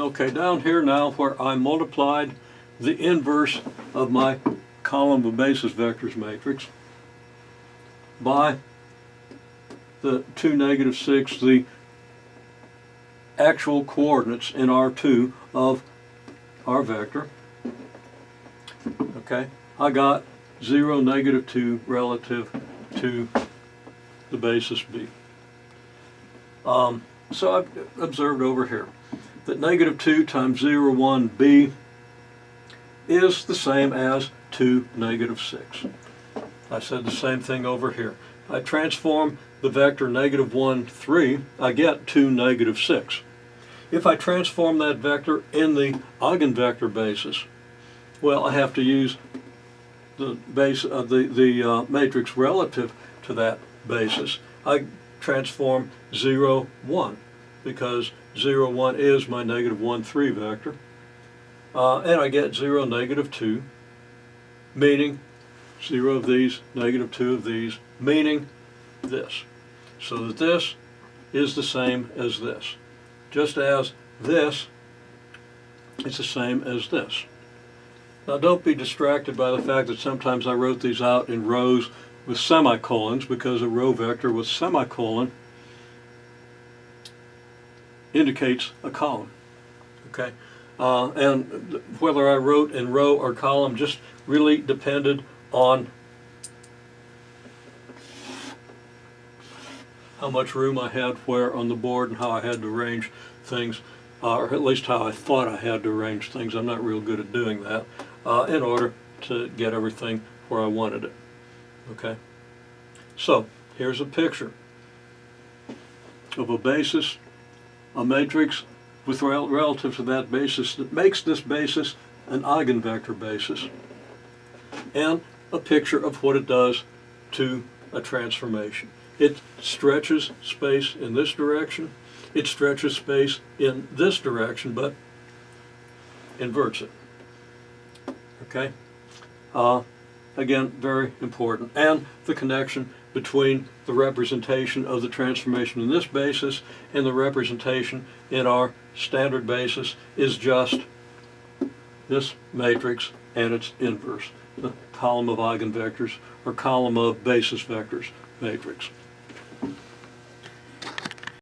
Okay, down here now where I multiplied the inverse of my column of basis vectors matrix by the 2, -6, the actual coordinates in R2 of our vector. Okay, I got 0, -2 relative to the basis B. So I've observed over here that -2 times 0, 1, B is the same as 2, -6. I said the same thing over here. I transform the vector -1, 3, I get 2, -6. If I transform that vector in the eigenvector basis, well, I have to use the base of the matrix relative to that basis. I transform 0, 1 because 0, 1 is my -1, 3 vector, and I get 0, -2, meaning 0 of these, -2 of these, meaning this. So that this is the same as this. Just as this is the same as this. Now don't be distracted by the fact that sometimes I wrote these out in rows with semicolons, because a row vector with semicolon indicates a column. Okay, and whether I wrote in row or column just really depended on how much room I had where on the board and how I had to arrange things, or at least how I thought I had to arrange things. I'm not real good at doing that in order to get everything where I wanted it. Okay, so here's a picture of a basis, a matrix with relative to that basis that makes this basis an eigenvector basis, and a picture of what it does to a transformation. It stretches space in this direction, it stretches space in this direction, but inverts it. Okay? Again, very important. And the connection between the representation of the transformation in this basis and the representation in our standard basis is just this matrix and its inverse, the column of eigenvectors or column of basis vectors matrix.